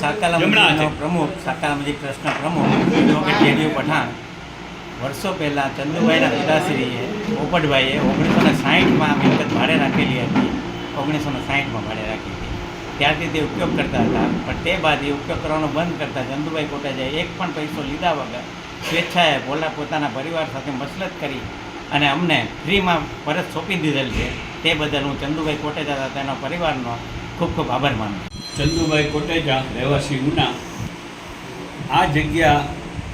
સાકાલા મંદિરનો પ્રમુખ, સાકાલા મંદિર ટ્રસ્ટના પ્રમુખ એડવોકેટ જેડીયુ પઠાણ વર્ષો પહેલાં ચંદુભાઈના પિતાશ્રીએ પોપટભાઈએ 1960માં મિલકત ભાડે રાખેલી હતી. 1960માં ભાડે રાખી હતી. ત્યારથી તે ઉપયોગ કરતા હતા, પણ તે બાદ એ ઉપયોગ કરવાનો બંધ કરતા ચંદુભાઈ કોટેચાએ એક પણ પૈસો લીધા વગર સ્વેચ્છાએ પોતાના પરિવાર સાથે મસલત કરી અને અમને ફ્રીમાં પરત સોંપી દીધેલ છે. તે બદલ હું ચંદુભાઈ કોટેચા તથા તેના પરિવારનો ખૂબ ખૂબ આભાર માનું. ચંદુભાઈ કોટેચા, રહેવાસી ઉના. આ જગ્યા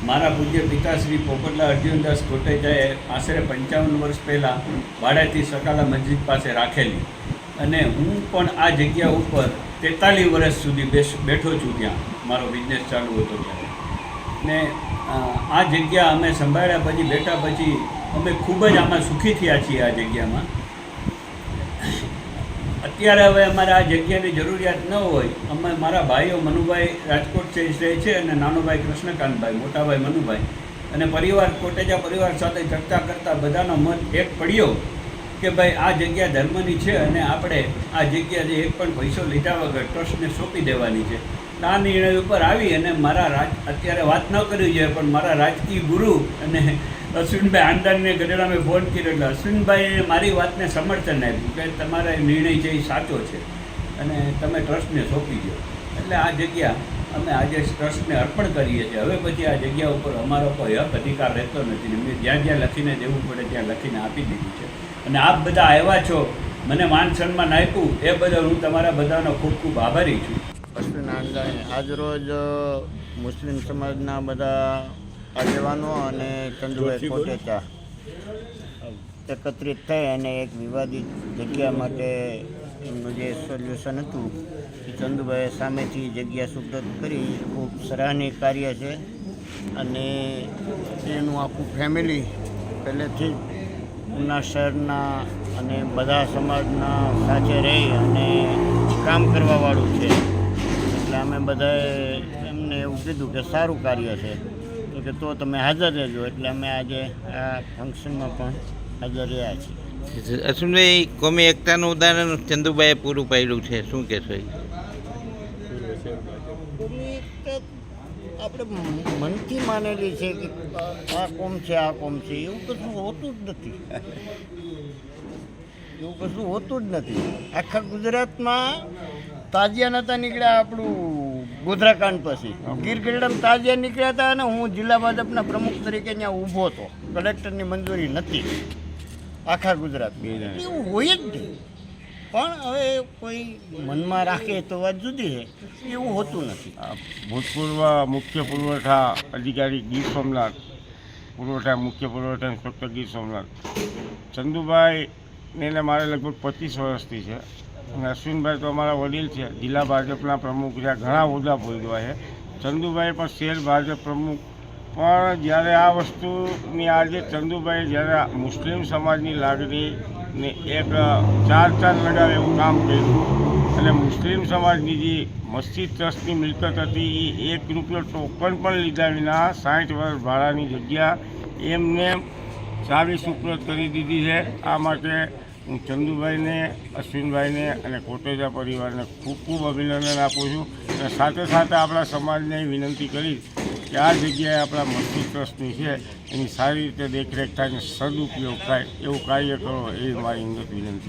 મારા પૂજ્ય પિતાશ્રી પોપટલાલ અર્જુનદાસ કોટેચાએ આશરે 55 વર્ષ પહેલાં ભાડેથી સકાલા મસ્જિદ પાસે રાખેલી, અને હું પણ આ જગ્યા ઉપર 43 વર્ષ સુધી બેઠો છું. ત્યાં મારો બિઝનેસ ચાલુ હતો ત્યારે, ને આ જગ્યા અમે સંભાળ્યા પછી, બેઠા પછી અમે ખૂબ જ આમાં સુખી થયા છીએ. આ જગ્યામાં અત્યારે હવે અમારે આ જગ્યાની જરૂરિયાત ન હોય. અમે મારા ભાઈઓ મનુભાઈ રાજકોટ રહે છે અને નાનો ભાઈ કૃષ્ણકાંતભાઈ, મોટા ભાઈ મનુભાઈ અને પરિવાર કોટેચા પરિવાર સાથે ચર્ચા કરતાં બધાનો મત એક પડ્યો કે ભાઈ આ જગ્યા ધર્મની છે અને આપણે આ જગ્યા એક પણ પૈસો લીધા વગર ટ્રસ્ટને સોંપી દેવાની છે. આ નિર્ણય ઉપર આવી અને અત્યારે વાત ન કરવી જોઈએ, પણ મારા રાજકીય ગુરુ અને અશ્વિનભાઈ આંદાને ગઢડા મેં ફોન કર્યો એટલે અશ્વિનભાઈએ મારી વાતને સમર્થન આપ્યું કે તમારો નિર્ણય છે એ સાચો છે અને તમે ટ્રસ્ટને સોંપી દો. એટલે આ જગ્યા અમે આજે ટ્રસ્ટને અર્પણ કરીએ છીએ. હવે પછી આ જગ્યા ઉપર અમારો કોઈ હક અધિકાર રહેતો નથી. મેં જ્યાં જ્યાં લખીને દેવું પડે ત્યાં લખીને આપી દીધું છે. અને આપ બધા આવ્યા છો, મને માન સન્માન આપ્યું, એ બદલ હું તમારા બધાનો ખૂબ ખૂબ આભારી છું. અશ્વિન આંદાણી આજરોજ મુસ્લિમ સમાજના બધા આગેવાનો અને ચંદુભાઈ કોટેચા એકત્રિત થઈ અને એક વિવાદિત જગ્યા માટે એમનું જે સોલ્યુશન હતું એ ચંદુભાઈએ સામેથી જગ્યા સુપ્રત કરી. ખૂબ સરાહનીય કાર્ય છે અને એનું આખું ફેમિલી પહેલેથી જ ઉના શહેરના અને બધા સમાજના સાથે રહી અને કામ કરવાવાળું છે. એટલે અમે બધાએ એમને એવું કીધું કે સારું કાર્ય છે, કે તો તમે હાજર રહેજો. એટલે અમે આજે આ ફંક્શનમાં પણ હાજર રહ્યા છીએ. અશ્વિનભાઈ, કોમી એકતાનું ઉદાહરણ ચંદુભાઈએ પૂરું પાડ્યું છે, શું કહેશો? કોમી એકતા આપણે મનથી માનેલી છે કે આ કોમ છે, આ કોમ છે, એવું કશું હોતું જ નથી. એવું કશું હોતું જ નથી. આખા ગુજરાતમાં તાજિયા નહોતા નીકળ્યા આપણું ગોધરાકાંડ પછી. ગીર ગઢડામાં તાજિયા નીકળ્યા હતા અને હું જિલ્લા ભાજપના પ્રમુખ તરીકે ત્યાં ઊભો હતો. કલેક્ટરની મંજૂરી નથી આખા ગુજરાતમાં. એવું હોય જ નહીં. પણ હવે કોઈ મનમાં રાખે તો વાત જુદી છે, એવું હોતું નથી. ભૂતપૂર્વ મુખ્ય પુરવઠા અધિકારી ગીર સોમનાથ, મુખ્ય પુરવઠા ઇન્સ્પેક્ટર ગીર સોમનાથ ચંદુભાઈને મારે લગભગ 25 વર્ષથી છે. અને અશ્વિનભાઈ તો અમારા વડીલ છે, જિલ્લા ભાજપના પ્રમુખ છે, ઘણા હોદ્દા ભોગવ્યા છે. ચંદુભાઈ પણ શહેર ભાજપ પ્રમુખ. પણ જ્યારે આ વસ્તુની આજે ચંદુભાઈ જ્યારે મુસ્લિમ સમાજની લાગણીને એક ચાર લગાવે એવું કામ કર્યું અને મુસ્લિમ સમાજની જે મસ્જિદ ટ્રસ્ટની મિલકત હતી એ ₹1 ટોકન પણ લીધા વિના 60 વર્ષ ભાડાની જગ્યા એમને ચાવી સુપ્રત કરી દીધી છે. આ માટે હું ચંદુભાઈને, અશ્વિનભાઈને અને કોટેચા પરિવારને ખૂબ ખૂબ અભિનંદન આપું છું. અને સાથે સાથે આપણા સમાજને વિનંતી કરીશ કે આ જગ્યાએ આપણા મસ્જિદ ટ્રસ્ટની છે એની સારી રીતે દેખરેખ થાય અને સદુપયોગ થાય એવું કાર્ય કરો, એ મારી વિનંતી.